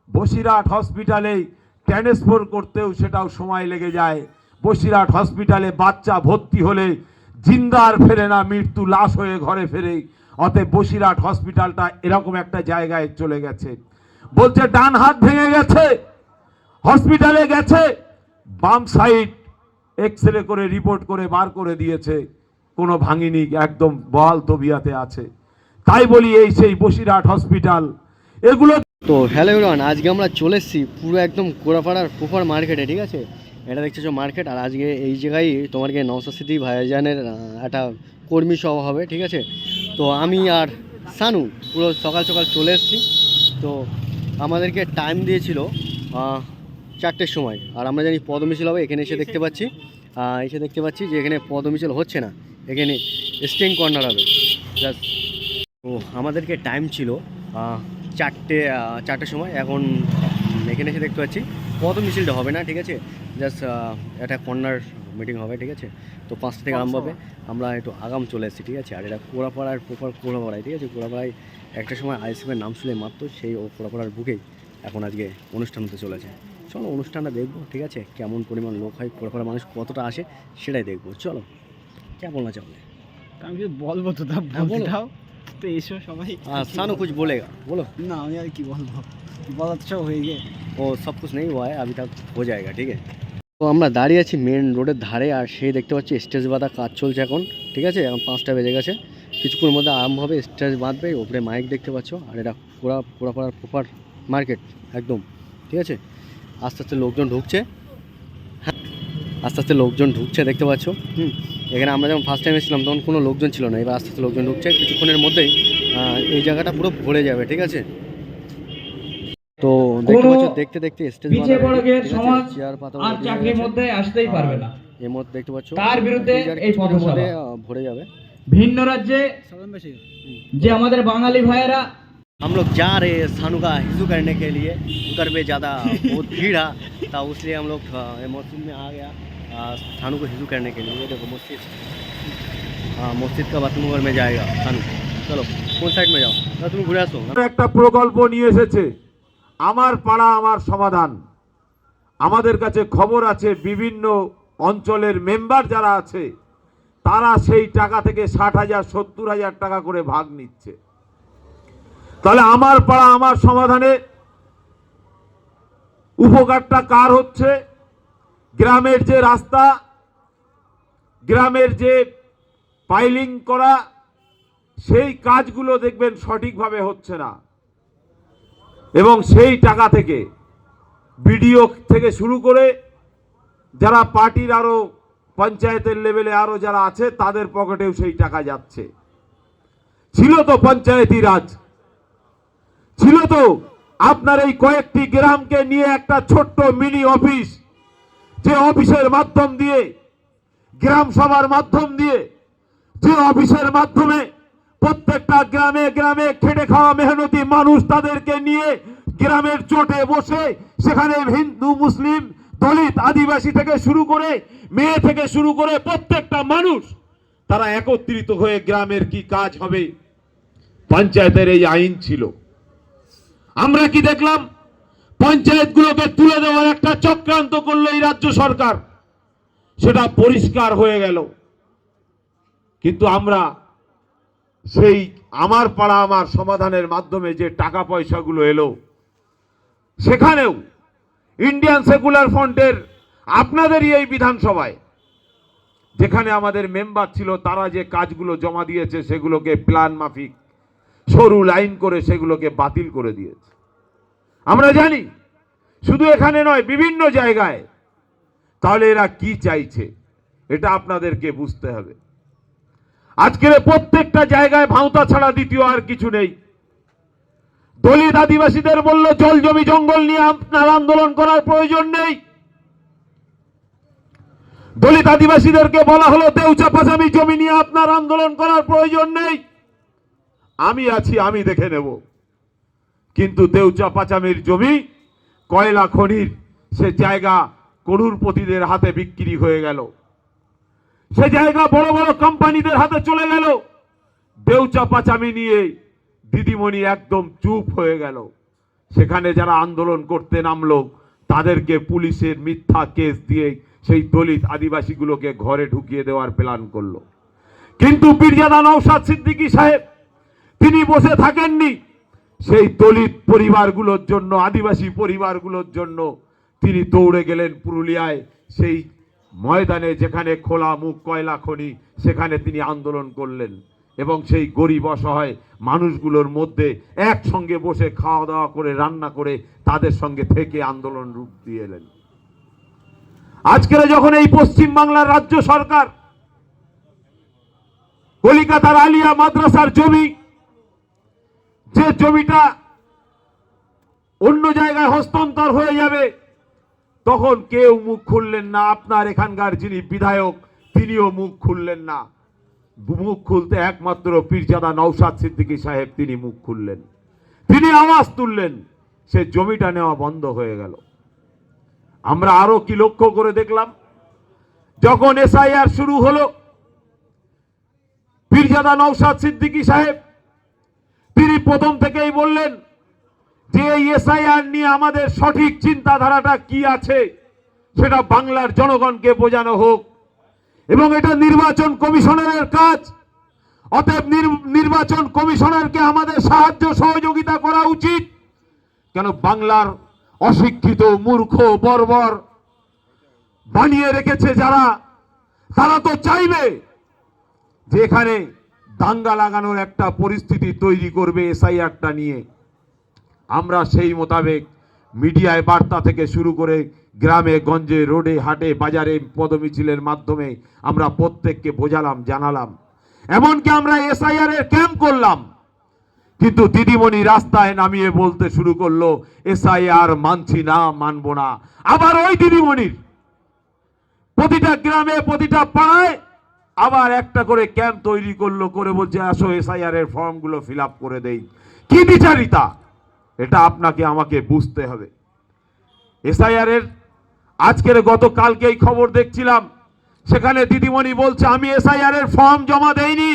বসিরহাট হসপিটালে ট্রান্সফার করতেও সেটাও সময় লেগে যায়। বসিরহাট হসপিটালে বাচ্চা ভর্তি হলে জিন্দার ফেরে না, মৃত্যু লাশ হয়ে ঘরে ফেরে। অতএব বসিরহাট হসপিটালটা এরকম একটা জায়গায় চলে গেছে। বলছে ডান হাত ভেঙে গেছে, হসপিটালে গেছে, বাম সাইড এক্সরে করে রিপোর্ট করে বার করে দিয়েছে, কোনো ভাঙিনি, একদম বহাল তবিয়াতে আছে। তাই বলি এই সেই বসিরহাট হসপিটাল এগুলো। তো হ্যালো এভরিওয়ান, আজকে আমরা চলে এসেছি পুরো একদম কোড়াপাড়ার প্রপার মার্কেটে, ঠিক আছে? এটা দেখতেছো মার্কেট, আর আজকে এই জায়গায় তোমাকে নওশাদ সিদ্দিকী ভাইজানের একটা কর্মী সভা হবে, ঠিক আছে? তো আমি আর সানু পুরো সকাল সকাল চলে এসেছি। তো আমাদেরকে টাইম দিয়েছিল 4টের সময়, আর আমরা জানি পদমিছিল হবে। এখানে এসে দেখতে পাচ্ছি যে এখানে পদমিছিল হচ্ছে না, এখানে স্টিং কর্নার হবে জাস্ট। তো আমাদেরকে টাইম ছিল 4টের সময়। এখন এখানে এসে দেখতে পাচ্ছি পদ মিছিলটা হবে না, ঠিক আছে? জাস্ট একটা কর্নার মিটিং হবে, ঠিক আছে? তো 5টা থেকে আরম্ভ হবে। আমরা একটু আগাম চলে এসেছি, ঠিক আছে? আর এটা কোড়াপাড়ার প্রপার কোড়াপাড়ায়, ঠিক আছে? কোড়াপাড়ায় একটা সময় আইএসএফের নাম শুনে মাত্র সেই কোড়াপাড়ার বুকেই এখন আজকে অনুষ্ঠান হতে চলেছে। চলো অনুষ্ঠানটা দেখবো, ঠিক আছে? কেমন পরিমাণ লোক হয়, কোড়াপাড়ার মানুষ কতটা আসে সেটাই দেখবো। চলো, কে বলনা চাহলে? আমি কিছু বলবো তো, তা বলতে দাও তো, এসো সবাই। सानू कुछ बोलेगा, बोलो। না আমি আর কি বলবো, বলা তো সব হয়ে গিয়ে। ও सब कुछ नहीं हुआ है, अभी तक हो जाएगा, ठीक है? তো আমরা দাঁড়িয়ে আছি মেন রোডের ধারে, আর সেই দেখতে পাচ্ছি স্টেজ বাঁধা কাজ চলছে এখন, ঠিক আছে? এখন 5টা বেজে গেছে, কিছুক্ষণের মধ্যে আরম্ভ হবে, স্টেজ বাঁধবে। ওপরে মাইক দেখতে পাচ্ছ, আর এটা কোড়াপাড়ার প্রপার মার্কেট একদম, ঠিক আছে? আস্তে আস্তে লোকজন ঢুকছে, দেখতে পাচ্ছ। এখানে আমরা যখন ফার্স্ট টাইম এসেছিলাম তখন কোনো লোকজন ছিল না, এবার আস্তে আস্তে লোকজন ঢুকছে। কিছুক্ষণের মধ্যেই এই জায়গাটা পুরো ভরে যাবে, ঠিক আছে? তো দেখতে পাচ্ছ, দেখতে দেখতে স্টেজ চেয়ার পাতা আর চাকরির মধ্যে আসতেই পারবে না, এর মধ্যে দেখতে পাচ্ছ তার বিরুদ্ধে এই পথসভা ভরে যাবে। ভিন্ন রাজ্যে যে আমাদের বাঙালি ভাইয়েরা, हम लोग जा रहे हैं सानू का हिजू करने के लिए। उधर पे ज़्यादा बहुत भीड़ है, तो इसलिए हम लोग मस्जिद में आ गया सानू को हिजू करने के लिए। ये देखो मस्जिद, मस्जिद का बाथरूम में जाएगा सानू। चलो কোন সাইড में যাও, তুমি ঘুরে আসো। একটা প্রকল্প নিয়ে এসেছে, আমার পাড়া আমার সমাধান। আমাদের কাছে খবর আছে বিভিন্ন অঞ্চলের মেম্বার যারা আছে তারা সেই টাকা থেকে 60,000 70,000 টাকা করে ভাগ নিচ্ছে। তাহলে আমার পাড়া আমার সমাধানে উপকারটা কার হচ্ছে? গ্রামের যে রাস্তা, গ্রামের যে পাইলিং করা, সেই কাজগুলো দেখবেন সঠিকভাবে হচ্ছে না, এবং সেই টাকা থেকে বিডিও থেকে শুরু করে যারা পার্টির আরো পঞ্চায়েতের লেভেলে আরো যারা আছে তাদের পকেটেও সেই টাকা যাচ্ছে। ছিল তো পঞ্চায়েতি রাজ, ছিল তো আপনার এই কয়েকটি গ্রামকে নিয়ে একটা ছোট্ট মিনি অফিস, যে অফিসের মাধ্যম দিয়ে, গ্রাম সভার মাধ্যম দিয়ে, যে অফিসের মাধ্যমে প্রত্যেকটা গ্রামে গ্রামে খেটে খাওয়া মেহনতি মানুষ তাদেরকে নিয়ে গ্রামের চোটে বসে সেখানে হিন্দু মুসলিম দলিত আদিবাসী থেকে শুরু করে মেয়ে থেকে শুরু করে প্রত্যেকটা মানুষ তারা একত্রিত হয়ে গ্রামের কি কাজ হবে পঞ্চায়েতের এই আইন ছিল। আমরা কি দেখলাম? পঞ্চায়েতগুলোকে তুলে দেওয়ার একটা চক্রান্ত করলো এই রাজ্য সরকার, সেটা পরিষ্কার হয়ে গেল। কিন্তু আমরা সেই আমার পাড়া আমার সমাধানের মাধ্যমে যে টাকা পয়সাগুলো এলো, সেখানেও ইন্ডিয়ান সেকুলার ফ্রন্টের আপনাদেরই এই বিধানসভায় যেখানে আমাদের মেম্বার ছিল তারা যে কাজগুলো জমা দিয়েছে সেগুলোকে প্ল্যান মাফিক সরু লাইন করে সেগুলোকে বাতিল করে দিয়েছে। আমরা জানি শুধু এখানে নয়, বিভিন্ন জায়গায়। তাহলে এরা কি চাইছে এটা আপনাদেরকে বুঝতে হবে। আজকের প্রত্যেকটা জায়গায় ভাঁওতা ছাড়া দ্বিতীয় আর কিছু নেই। দলিত আদিবাসীদের বলল জল জমি জঙ্গল নিয়ে আপনার আন্দোলন করার প্রয়োজন নেই। দলিত আদিবাসীদেরকে বলা হলো দেউচা পাচামি জমি নিয়ে আপনার আন্দোলন করার প্রয়োজন নেই, আমি আছি, আমি দেখে নেব। কিন্তু দেউচা পাচামির জমি, কয়লা খনির সে জায়গা করুরপতিদের হাতে বিক্রি হয়ে গেল, সে জায়গা বড় বড় কোম্পানিদের হাতে চলে গেল। দেউচা পাচামি নিয়ে দিদিমণি একদম চুপ হয়ে গেল। সেখানে যারা আন্দোলন করতে নামলো তাদেরকে পুলিশের মিথ্যা কেস দিয়ে সেই দলিত আদিবাসীগুলোকে ঘরে ঢুকিয়ে দেওয়ার প্ল্যান করলো। কিন্তু পীরজাদা নওশাদ সিদ্দিকী সাহেব তিনি বসে থাকেননি। সেই দলিত পরিবারগুলোর জন্য, আদিবাসী পরিবারগুলোর জন্য তিনি দৌড়ে গেলেন পুরুলিয়ায়, সেই ময়দানে যেখানে খোলা মুখ কয়লা খনি, সেখানে তিনি আন্দোলন করলেন এবং সেই গরিব অসহায় মানুষগুলোর মধ্যে একসঙ্গে বসে খাওয়া দাওয়া করে, রান্না করে তাদের সঙ্গে থেকে আন্দোলন রূপ দিয়ে এলেন। আজকের যখন এই পশ্চিম বাংলার রাজ্য সরকার কলিকাতার আলিয়া মাদ্রাসার জমি, যে জমিটা অন্য জায়গায় হস্তান্তর হয়ে যাবে, তখন কেউ মুখ খুললেন না। আপনার এখানকার যিনি বিধায়ক তিনিও মুখ খুললেন না। মুখ খুলতে একমাত্র পীরজাদা নওশাদ সিদ্দিকী সাহেব তিনি মুখ খুললেন, তিনি আওয়াজ তুললেন, সে জমিটা নেওয়া বন্ধ হয়ে গেল। আমরা আরো কি লক্ষ্য করে দেখলাম, যখন এসআইআর শুরু হলো, পীরজাদা নওশাদ সিদ্দিকী সাহেব তিনি প্রথম থেকেই বললেন যে এই এসআইআর নিয়ে আমাদের সঠিক চিন্তাধারাটা কি আছে সেটা বাংলার জনগণকে বোঝানো হোক, এবং এটা নির্বাচন কমিশনারের কাজ। অতএব নির্বাচন কমিশনারকে আমাদের সাহায্য সহযোগিতা করা উচিত। কেন বাংলার অশিক্ষিত, মূর্খ, বর্বর বানিয়ে রেখেছে যারা, তারা তো চাইবে যে এখানে দাঙ্গা লাগানোর একটা পরিস্থিতি তৈরি করবে এসআইআরটা নিয়ে। আমরা সেই মোতাবেক মিডিয়ায় বার্তা থেকে শুরু করে গ্রামে গঞ্জে, রোডে, হাটে, বাজারে পদমিছিলের মাধ্যমে আমরা প্রত্যেককে বোঝালাম, জানালাম। এমনকি আমরা এসআইআর এর ক্যাম্প করলাম। কিন্তু দিদিমণি রাস্তায় নামিয়ে বলতে শুরু করলো এসআইআর মানছি না, মানবো না। আবার ওই দিদিমণির প্রতিটা গ্রামে, প্রতিটা পাড়ায় আবার একটা করে ক্যাম্প তৈরি করলো, করে বলছে আসো এসআইআর এর ফর্মগুলো ফিল আপ করে দেই। কি বিচারিতা, এটা আপনাকে আমাকে বুঝতে হবে। এসআইআর এর আজকের গতকালকেই খবর দেখছিলাম, সেখানে দিদিমণি বলছে আমি এসআইআর এর ফর্ম জমা দেইনি।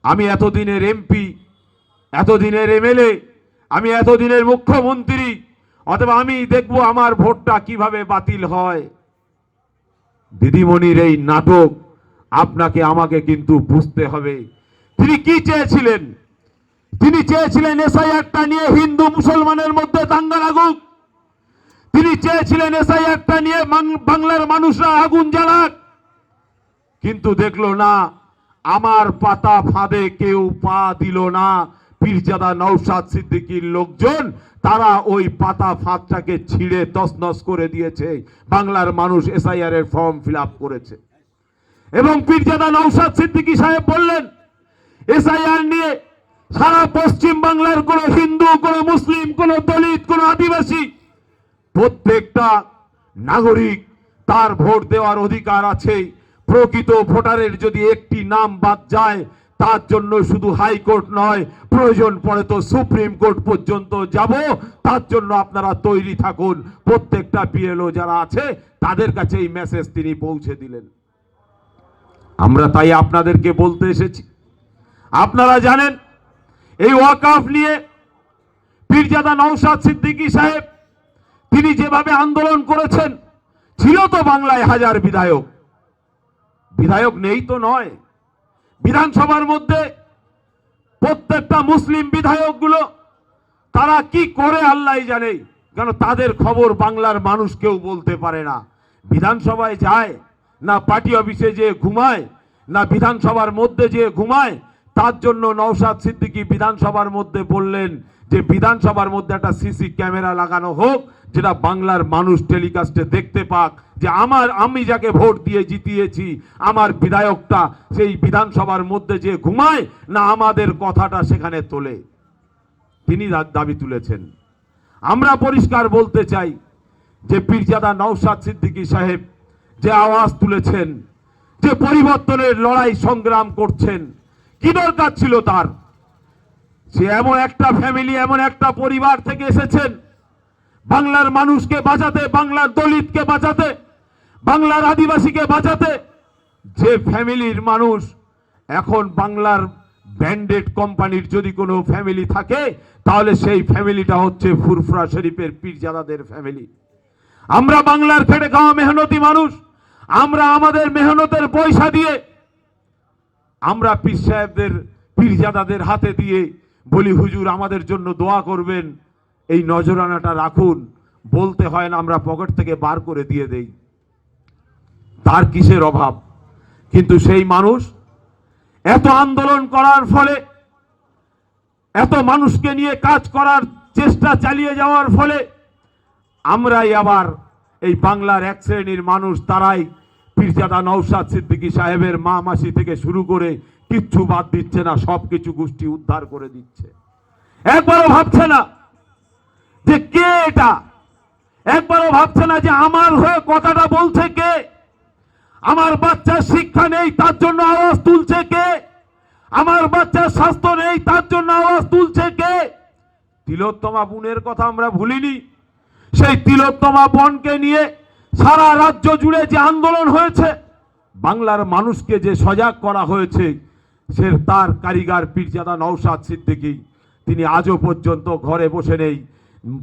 আমি এতদিনের এমপি, এতদিনের এমএলএ, আমি এতদিনের মুখ্যমন্ত্রী, অথবা আমি দেখবো আমার ভোটটা কিভাবে বাতিল হয়। দিদিমণির এই নাটক আপনাকে আমাকে কিন্তু বুঝতে হবে। তিনি কি চেয়েছিলেন? তিনি চেয়েছিলেন এসআইআরটা নিয়ে হিন্দু মুসলমানের মধ্যে দাঙ্গা লাগুক। তিনি চেয়েছিলেন এসআইআরটা নিয়ে বাংলার মানুষরা আগুন জ্বালাক। কিন্তু দেখলো না, আমার পাতা ফাঁদে কেউ পা দিল না। পীরজাদা নওশাদ সিদ্দিকীর লোকজন তারা ওই পাতা ফাঁদটাকে ছিঁড়ে তছনছ করে দিয়েছে। বাংলার মানুষ এসআইআর এর ফর্ম ফিল আপ করেছে। এবং পীরজাদা নওশাদ সিদ্দিকী সাহেব বললেন এসআইআর নিয়ে সারা পশ্চিম বাংলার কোন হিন্দু, কোন মুসলিম, কোন দলিত, কোন আদিবাসী, প্রত্যেকটা নাগরিক তার ভোট দেওয়ার অধিকার আছে। প্রকৃত ভোটারের যদি একটি নাম বাদ যায়, তার জন্য শুধু হাইকোর্ট নয়, প্রয়োজন পড়ে তো সুপ্রিম কোর্ট পর্যন্ত যাব। তার জন্য আপনারা তৈরি থাকুন। প্রত্যেকটা বিএলও যারা আছে তাদের কাছে এই মেসেজ তিনি পৌঁছে দিলেন। আমরা তাই আপনাদেরকে বলতে এসেছি, আপনারা জানেন এই ওয়াকফ নিয়ে পীরজাদা নওশাদ সিদ্দিকী সাহেব তিনি যেভাবে আন্দোলন করেছেন, ছিল তো বাংলায় হাজার বিধায়ক, বিধায়ক নেই তো নয়। বিধানসভার মধ্যে প্রত্যেকটা মুসলিম বিধায়কগুলো তারা কি করে আল্লাহ জানে, কেন তাদের খবর বাংলার মানুষ কেউ বলতে পারে না। বিধানসভায় যায় না, পার্টি অফিসে যে ঘুমায়, না বিধানসভার মধ্যে যে ঘুমায়। তার জন্য নওশাদ সিদ্দিকী বিধানসভার মধ্যে বললেন যে বিধানসভার মধ্যে একটা সিসি ক্যামেরা লাগানো হোক, যেটা বাংলার মানুষ টেলিকাস্টে দেখতে পাক যে আমি যাকে ভোট দিয়ে জিতিয়েছি, আমার বিধায়কটা সেই বিধানসভার মধ্যে যে ঘুমায় না আমাদের কথাটা সেখানে তোলে। তিনি দাবি তুলেছেন। আমরা পরিষ্কার বলতে চাই যে পীরজাদা নওশাদ সিদ্দিকী সাহেব যে আওয়াজ তুলেছেন, যে পরিবর্তনের লড়াই সংগ্রাম করছেন, কি দরকার ছিল তার? সে এমন একটা ফ্যামিলি, এমন একটা পরিবার থেকে এসেছেন বাংলার মানুষকে বাঁচাতে, বাংলার দলিতকে বাঁচাতে, বাংলার আদিবাসীকে বাঁচাতে। যে ফ্যামিলির মানুষ এখন বাংলার ব্র্যান্ডেড কোম্পানির যদি কোনো ফ্যামিলি থাকে তাহলে সেই ফ্যামিলিটা হচ্ছে ফুরফুরা শরীফের পীরজাদাদের ফ্যামিলি। আমরা বাংলার খেটে খাওয়া মেহনতি মানুষ, আমরা আমাদের মেহনতের পয়সা দিয়ে আমরা পীর সাহেবদের পীরজাদাদের হাতে দিয়ে বলি হুজুর আমাদের জন্য দোয়া করবেন, এই নজরানাটা রাখুন। বলতে হয় না, আমরা পকেট থেকে বার করে দিয়ে দেই। তার কিসের অভাব? কিন্তু সেই মানুষ এত আন্দোলন করার ফলে, এত মানুষকে নিয়ে কাজ করার চেষ্টা চালিয়ে যাওয়ার ফলে আমরাই আবার এই বাংলার এক শ্রেণীর মানুষ, তারাই পীরজাদা নওশাদ সিদ্দিকী সাহেবের মা মাসি থেকে শুরু করে কিচ্ছু বাদ দিচ্ছে না, সবকিছু গোষ্ঠী উদ্ধার করে দিচ্ছে। একবারও ভাবছে না যে কে এটা, একবারও ভাবছে না যে আমার হয়ে কথাটা বলছে কে, আমার বাচ্চার শিক্ষা নেই তার জন্য আওয়াজ তুলছে কে, আমার বাচ্চার স্বাস্থ্য নেই তার জন্য আওয়াজ তুলছে কে। তিলোত্তমা বোনের কথা আমরা ভুলিনি। সেই তিলোত্তমা বোনকে নিয়ে সারা রাজ্য জুড়ে যে আন্দোলন হয়েছে, বাংলার মানুষকে যে সজাগ করা হয়েছে, সে তার কারিগর পীরজাদা নওশাদ সিদ্দিকী। তিনি আজও পর্যন্ত ঘরে বসে নেই,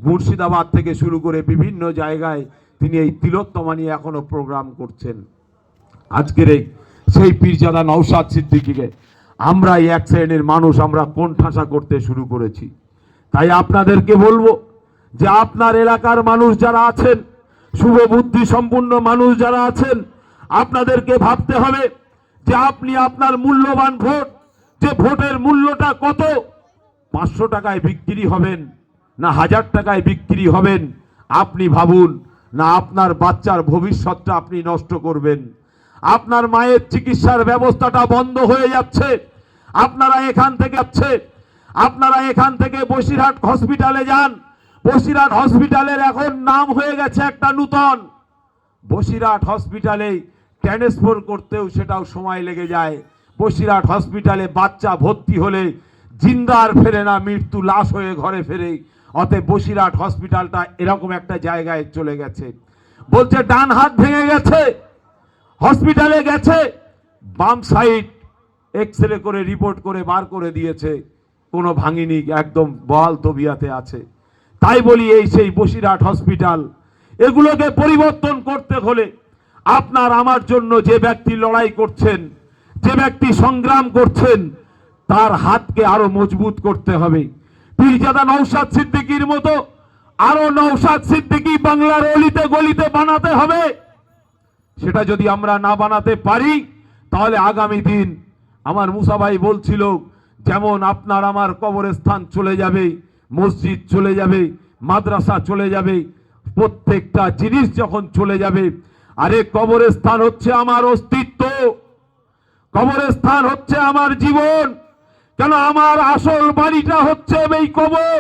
মুর্শিদাবাদ থেকে শুরু করে বিভিন্ন জায়গায় তিনি এই তিলোত্তমা নিয়ে এখনো প্রোগ্রাম করছেন। আজকের এই সেই পীরজাদা নওশাদ সিদ্দিকীকে আমরা এই এক শ্রেণীর মানুষ আমরা কোণঠাসা করতে শুরু করেছি। তাই আপনাদেরকে বলবো যে আপনার এলাকার মানুষ যারা আছেন, শুভ বুদ্ধি সম্পন্ন মানুষ যারা আছেন, আপনাদেরকে ভাবতে হবে যে আপনি আপনার মূল্যবান ভোট, যে ভোটের মূল্যটা কত, 500 টাকায় বিক্রি হবেন না 1000 টাকায় বিক্রি হবেন, আপনি ভাবুন। না আপনার বাচ্চার ভবিষ্যৎটা আপনি নষ্ট করবেন। আপনার মায়ের চিকিৎসার ব্যবস্থাটা বন্ধ হয়ে যাচ্ছে, আপনারা এখান থেকে বসিরহাট হসপিটালে যান। বসিরহাট হসপিটালের এখন নাম হয়ে গেছে একটা নূতন। বসিরহাট হসপিটালে ট্রান্সফার করতেও সেটাও সময় লেগে যায়। বসিরহাট হসপিটালে বাচ্চা ভর্তি হলে জিন্দার ফেরে না, মৃত্যু লাশ হয়ে ঘরে ফেরে। অতএব বসিরহাট হসপিটালটা এরকম একটা জায়গায় চলে গেছে। বলছে ডান হাত ভেঙে গেছে, হসপিটালে গেছে, বাম সাইড এক্সরে করে রিপোর্ট করে বার করে দিয়েছে, কোনো ভাঙিনি, একদম বহাল তবিয়াতে আছে। তাই বলি এই সেই বসিরহাট হসপিটাল, এগুলোকে পরিবর্তন করতে হলে আপনার আমার জন্য যে ব্যক্তি লড়াই করছেন, যে ব্যক্তি সংগ্রাম করছেন, তার হাতকে আরো মজবুত করতে হবে। পীরজাদা নওশাদ সিদ্দিকীর মতো আরো নওশাদ সিদ্দিকী বাংলার অলিতে গলিতে বানাতে হবে। সেটা যদি আমরা না বানাতে পারি তাহলে আগামী দিন, আমার মুসা ভাই বলছিল, যেমন আপনার আমার কবরস্থান চলে যাবে, মসজিদ চলে যাবে, মাদ্রাসা চলে যাবে, প্রত্যেকটা জিনিস যখন চলে যাবে, আরে কবরস্থান হচ্ছে আমার অস্তিত্ব, কবরস্থান হচ্ছে আমার জীবন। কেন আমার আসল বাড়িটা হচ্ছে এই কবর।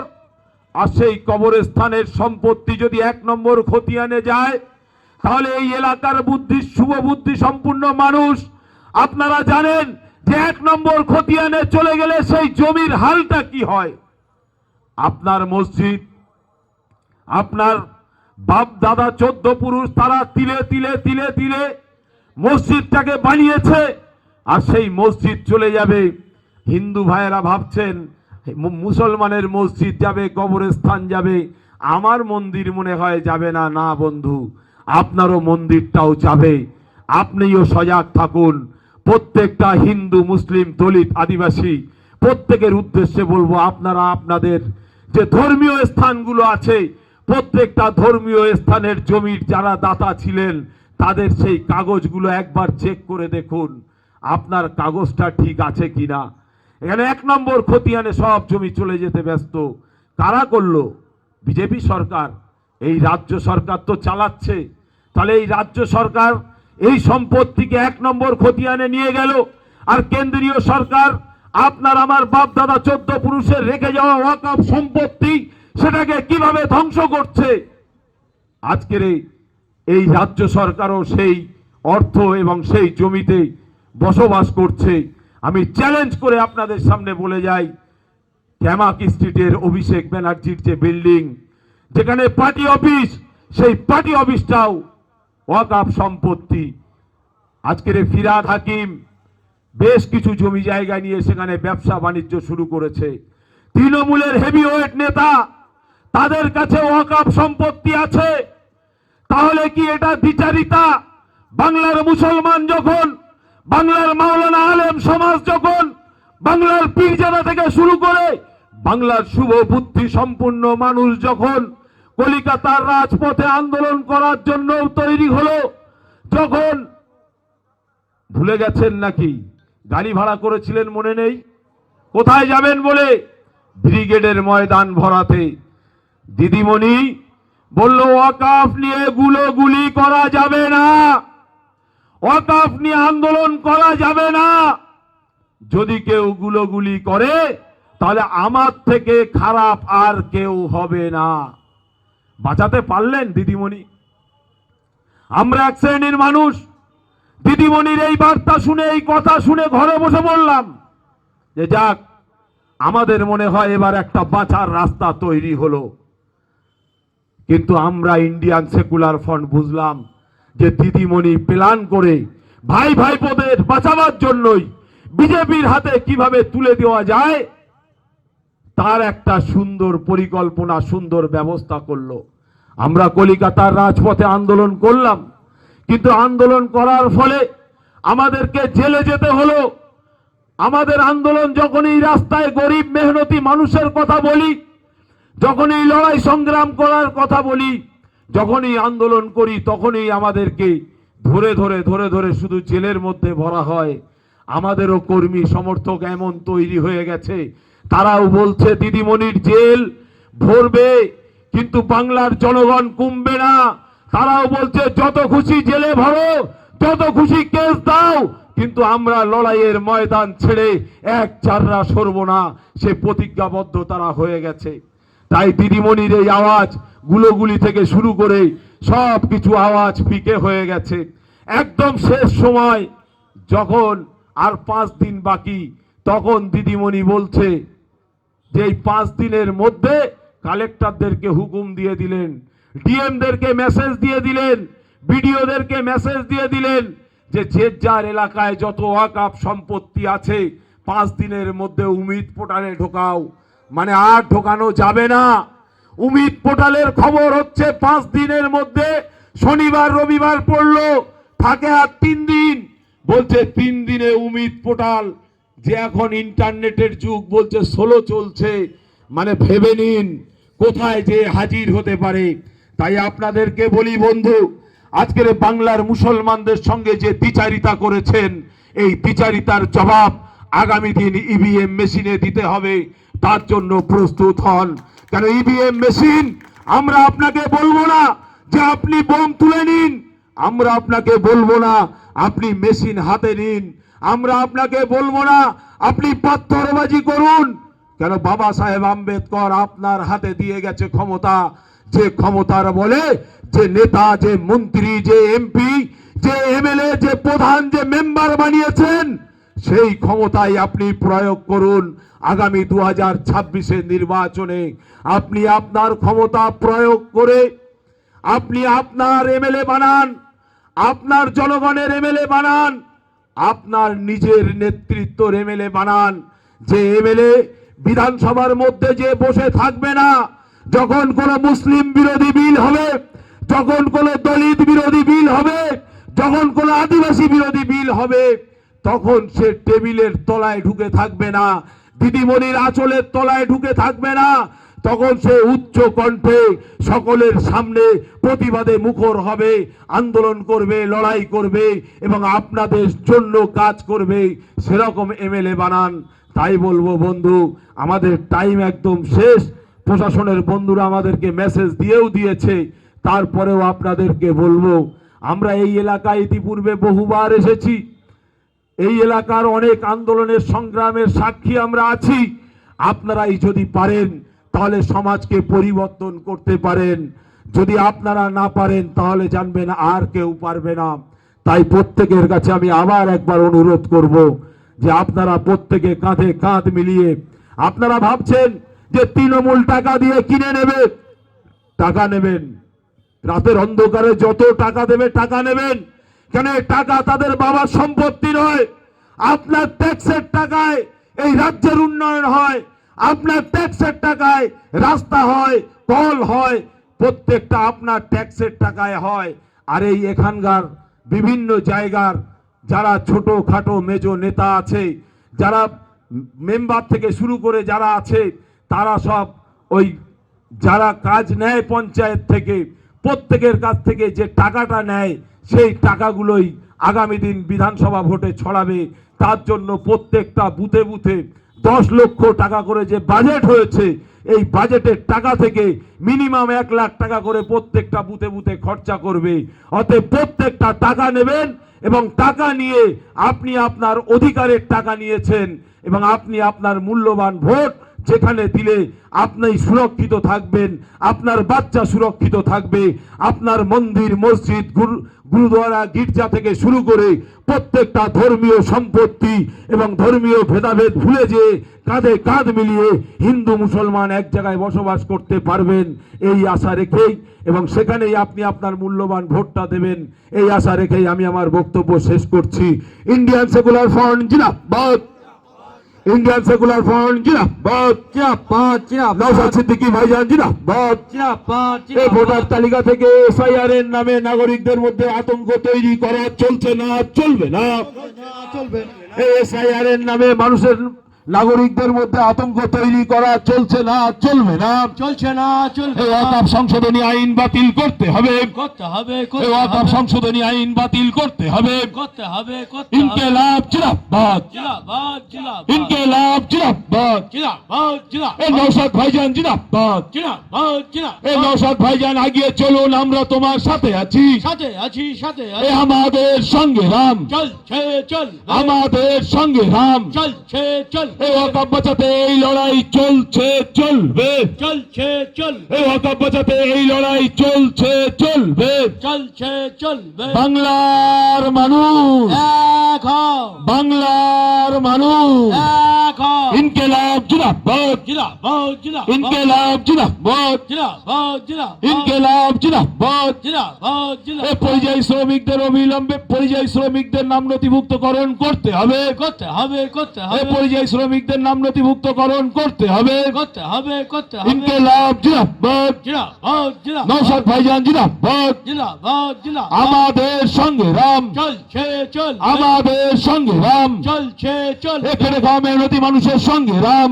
আর সেই কবরস্থানের সম্পত্তি যদি 1 নম্বর খতিয়ানে যায়, তাহলে এই এলাকার শুভ বুদ্ধি সম্পূর্ণ মানুষ আপনারা জানেন যে 1 নম্বর খতিয়ানে চলে গেলে সেই জমির হালটা কি হয়। আপনার মসজিদ, আপনার বাপ দাদা 14 পুরুষ তারা তিলে তিলে তিলে তিলে মসজিদটাকে বানিয়েছে, আর সেই মসজিদ চলে যাবে। হিন্দু ভাইয়েরা ভাবছেন মুসলমানের মসজিদ যাবে, কবরস্থান যাবে, আমার মন্দির মনে হয় যাবে না। না বন্ধু, আপনারও মন্দিরটাও যাবে। আপনিও সজাগ থাকুন। প্রত্যেকটা হিন্দু, মুসলিম, দলিত, আদিবাসী প্রত্যেকের উদ্দেশ্যে বলবো, আপনারা আপনাদের যে ধর্মীয় স্থানগুলো আছে, প্রত্যেকটা ধর্মীয় স্থানের জমির যারা দাতা ছিলেন তাদের সেই কাগজগুলো একবার চেক করে দেখুন আপনার কাগজটা ঠিক আছে কিনা। এখানে 1 নম্বর খতিয়ানে সব জমি চলে যেতে ব্যস্ত। কারা করলো? বিজেপি সরকার। এই রাজ্য সরকার তো চালাচ্ছে। তাহলে এই রাজ্য সরকার এই সম্পত্তিকে 1 নম্বর খতিয়ানে নিয়ে গেল, আর কেন্দ্রীয় সরকার আপনার আমার বাপ দাদা 14 পুরুষের রেখে যাওয়া ওয়াকফ সম্পত্তি সেটাকে কিভাবে ধ্বংস করছে। আজকের এই রাজ্য সরকারও সেই অর্থ এবং সেই জমিতে বসবাস করছে। আমি চ্যালেঞ্জ করে আপনাদের সামনে বলে যাই, ক্যামাক স্ট্রিটের অভিষেক ব্যানার্জির যে বিল্ডিং, যেখানে পার্টি অফিস, সেই পার্টি অফিসটাও ওয়াকফ সম্পত্তি। আজকের ফিরহাদ হাকিম বেশ কিছু জমি জায়গা নিয়ে সেখানে ব্যবসা বাণিজ্য শুরু করেছে। তৃণমূলের হেভিওয়েট নেতা, তাদের কাছে ওয়াকফ সম্পত্তি আছে। তাহলে কি এটা দ্বিচারিতা? বাংলার মুসলমান যখন, বাংলার মাওলানা আলেম সমাজ যখন, বাংলার পীরজাদা থেকে শুরু করে বাংলার শুভ বুদ্ধি সম্পন্ন মানুষ যখন কলিকাতার রাজপথে আন্দোলন করার জন্য তৈরি হলো, যখন ভুলে গেছেন নাকি গাড়ি ভাড়া করেছিলেন মনে নেই? কোথায় যাবেন বলে ব্রিগেডের ময়দান ভরাতে। দিদিমণি বলল ওয়াকফ নিয়ে গুলি করা যাবে না, ওয়াকফ নিয়ে আন্দোলন করা যাবে না। যদি কেউ গুলি করে তাহলে আমার থেকে খারাপ আর কেউ হবে না। বাঁচাতে পারলেন দিদিমণি? আমরা এক শ্রেণীর মানুষ দিদিমণির এই বার্তা শুনে, এই কথা শুনে ঘরে বসে বললাম যে যাক, আমাদের মনে হয় এবার একটা বাঁচার রাস্তা তৈরি হলো। কিন্তু আমরা ইন্ডিয়ান সেকুলার ফ্রন্ট বুঝলাম যে দিদিমণি প্ল্যান করে ভাই ভাইপোদের বাঁচাবার জন্যই বিজেপির হাতে কিভাবে তুলে দেওয়া যায় তার একটা সুন্দর পরিকল্পনা, সুন্দর ব্যবস্থা করলো। আমরা কলিকাতার রাজপথে আন্দোলন করলাম, কিন্তু আন্দোলন করার ফলে আমাদেরকে জেলে যেতে হলো। আমাদের আন্দোলন যখনই রাস্তায় গরিব মেহনতি মানুষের কথা বলি, যখনই লড়াই সংগ্রাম করার কথা বলি, যখনই আন্দোলন করি, তখনই আমাদেরকে ধরে ধরে ধরে ধরে শুধু জেলের মধ্যে ভরা হয়। আমাদেরও কর্মী সমর্থক এমন তৈরি হয়ে গেছে, তারাও বলছে দিদিমণির জেল ভরবে কিন্তু বাংলার জনগণ কমবে না। তারাও বলছে যত খুশি জেলে ভরো, যত খুশি কেস দাও, কিন্তু আমরা লড়াইয়ের ময়দান ছেড়ে এক চাররা সরব না। সে প্রতিজ্ঞাবদ্ধ তারা হয়ে গেছে। তাই দিদিমণির এই আওয়াজ গুলি থেকে শুরু করে সব কিছু আওয়াজ পিকে হয়ে গেছে। একদম শেষ সময় যখন আর 5 দিন বাকি, তখন দিদিমণি বলছে যে এই 5 দিনের মধ্যে কালেক্টরদেরকে হুকুম দিয়ে দিলেন, ডিএমদেরকে মেসেজ দিয়ে দিলেন, বিডিওদেরকে মেসেজ দিয়ে দিলেন যে যে যার এলাকায় যত ওয়াকফ সম্পত্তি আছে 5 দিনের মধ্যে উমিদ পোর্টালে ঢোকাও। মানে আর ঢোকানো যাবে না। উমিদ পোর্টালের খবর হচ্ছে 5 দিনের মধ্যে, শনিবার রবিবার পড়লো, থাকে আর 3 দিন। বলছে 3 দিনে উমিদ পোর্টাল, যে এখন ইন্টারনেটের যুগ, বলছে সোলো চলছে। মানে ভেবে নিন কোথায় যে হাজির হতে পারে। তাই আপনাদেরকে বলি বন্ধু, আজকের বাংলার মুসলমানদের সঙ্গে যে দ্বিচারিতা করেছেন, এই দ্বিচারিতার জবাব আগামী দিন ইভিএম মেশিনে দিতে হবে। তার জন্য প্রস্তুত হন। কেন ইভিএম মেশিন, আমরা আপনাকে বলবো না যে আপনি বোম তুলে নিন, আমরা আপনাকে বলবো না আপনি মেশিন হাতে নিন, আমরা আপনাকে বলবো না আপনি পাথরবাজি করুন। কেন বাবা সাহেব আম্বেদকর আপনার হাতে দিয়ে গেছে ক্ষমতা, যে ক্ষমতার বলে যে নেতা, যে মন্ত্রী, যে এমপি, যে এমএলএ, যে প্রধান, যে মেম্বার বানিয়েছেন, সেই ক্ষমতাই আপনি প্রয়োগ করুন। আগামী 2026-এর নির্বাচনে আপনি আপনার ক্ষমতা প্রয়োগ করে আপনি আপনার এমএলএ বানান, আপনার জনগণের এমএলএ বানান, আপনার নিজের নেতৃত্বর এমএলএ বানান। যে এমএলএ বিধানসভার মধ্যে যে বসে থাকবে না, যখন কোনো মুসলিম বিরোধী বিল হবে, যখন কোনো দলিত বিরোধী বিল হবে, যখন কোনো আদিবাসী বিরোধী বিল হবে, তখন সে টেবিলের তলায় ঢুকে থাকবে না, দিদিমণির আঁচলের তলায় ঢুকে থাকবে না, তখন সে উচ্চ কণ্ঠে সকলের সামনে প্রতিবাদে মুখর হবে, আন্দোলন করবে, লড়াই করবে এবং আপনাদের জন্য কাজ করবে। সেরকম এমএলএ বানান। তাই বলবো বন্ধু, আমাদের টাইম একদম শেষ। প্রশাসনের বন্ধুরা আমাদেরকে মেসেজ দিয়েও দিয়েছে, তারপরেও আপনাদেরকে বলবো, আমরা এই এলাকায় ইতিপূর্বে বহুবার এসেছি, এই এলাকার অনেক আন্দোলনের সংগ্রামের সাক্ষী আমরা আছি। আপনারাই যদি পারেন তাহলে সমাজকে পরিবর্তন করতে পারেন, যদি আপনারা না পারেন তাহলে জানবেন আর কেউ পারবে না। তাই প্রত্যেকের কাছে আমি আবার একবার অনুরোধ করব যে আপনারা প্রত্যেকে কাঁধে কাঁধ মিলিয়ে, আপনারা ভাবছেন যে তৃণমূল টাকা দিয়ে কিনে নেবে, টাকা নেবেন, রাতের অন্ধকারে যত টাকা দেবে টাকা নেবেন। কেন টাকা তাদের বাবার সম্পত্তি নয়। আপনার ট্যাক্সের টাকায় এই রাজ্যের উন্নয়ন হয়, আপনার ট্যাক্সের টাকায় রাস্তা হয়, কল হয়, প্রত্যেকটা আপনার ট্যাক্সের টাকায় হয়। আর এই এখানকার বিভিন্ন জায়গার যারা ছোট খাটো মেজো নেতা আছে, যারা মেম্বার থেকে শুরু করে যারা আছে, তারা সব ওই যারা কাজ নেয় পঞ্চায়েত থেকে, প্রত্যেকের কাছ থেকে যে টাকাটা নেয় সেই টাকাগুলোই আগামী দিন বিধানসভা ভোটে ছড়াবে। তার জন্য প্রত্যেকটা বুথে বুথে 10 লক্ষ টাকা করে যে বাজেট হয়েছে, এই বাজেটের টাকা থেকে মিনিমাম 1 লাখ টাকা করে প্রত্যেকটা বুথে বুথে খরচা করবে। অতএব প্রত্যেকটা টাকা নেবেন এবং টাকা নিয়ে আপনি আপনার অধিকারের টাকা নিয়েছেন এবং আপনি আপনার মূল্যবান ভোট যেখানে দিলে আপনি সুরক্ষিত থাকবেন, আপনার বাচ্চা সুরক্ষিত থাকবে, আপনার মন্দির মসজিদ গুরুদ্বারা গির্জা থেকে শুরু করে প্রত্যেকটা ধর্মীয় সম্পত্তি এবং ধর্মীয় ভেদাভেদ ভুলে যেয়ে কাঁধে কাঁধ মিলিয়ে হিন্দু মুসলমান এক জায়গায় বসবাস করতে পারবেন, এই আশা রেখেই এবং সেখানেই আপনি আপনার মূল্যবান ভোটটা দেবেন, এই আশা রেখেই আমি আমার বক্তব্য শেষ করছি। ইন্ডিয়ান সেকুলার ফ্রন্ট জিন্দাবাদ, इंडियन सेकुलर फ्रंट जिंदाबाद, নওশাদ সিদ্দিকী ভাইজান জিন্দাবাদ। এই ভোটার তালিকা থেকে এসআইআর এর নামে নাগরিকদের মধ্যে আতঙ্ক তৈরি করা চলছে না, চলবে না। এই এসআইআর এর নামে মানুষের নাগরিকদের মধ্যে আতঙ্ক তৈরি করা চলছে না, চলবে না। এই ওয়াকফ সংশোধনী আইন বাতিল করতে হবে, এই ওয়াকফ সংশোধনী আইন বাতিল করতে হবে। ইনকিলাব জিন্দাবাদ, ইনকিলাব জিন্দাবাদ। এই নওশাদ ভাইজান জিন্দাবাদ, এই নওশাদ ভাইজান আগিয়ে চলুন, আমরা তোমার সাথে আছি, এই আমাদের সঙ্গে রাম, আমাদের সঙ্গে রাম। এই ওয়াকফ বাঁচাতে এই লড়াই চলছে, চলবে, এই ওয়াকফ বাঁচাতে এই লড়াই চলছে, চলবে। বাংলার মানুষ এক হও, বাংলার মানুষ এক হও। ইনকিলাব জিন্দাবাদ, ইনকিলাব জিন্দাবাদ, ইনকিলাব জিন্দাবাদ। এই পরিযায়ী শ্রমিকদের অবিলম্বে পরিযায়ী শ্রমিকদের নাম নথিভুক্তকরণ করতে হবে, এই পরিযায়ী শ্রমিকদের নাম নথিভুক্তকরণ করতে হবে। ইনকিলাব জিন্দাবাদ, নওশাদ ভাইজান জিন্দাবাদ। আমাদের সঙ্গে রাম, আমাদের সঙ্গে রাম। খেটে খাওয়া মেহনতি মানুষের সঙ্গে রাম,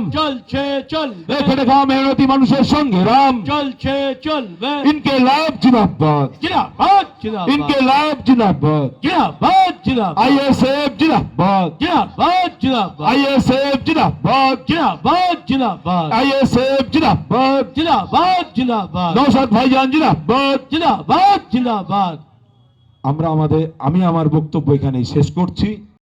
খেটে খাওয়া মেহনতি মানুষের সঙ্গে রাম। ইনকিলাব জিন্দাবাদ, ইনকিলাব জিন্দাবাদ। আইএসএফ জিন্দাবাদ, আইএসএফ জিন্দাবাদ, আইএসএফ জিন্দাবাদ। নওশাদ ভাইজান জিন্দাবাদ। আমি আমার বক্তব্য এখানেই শেষ করছি।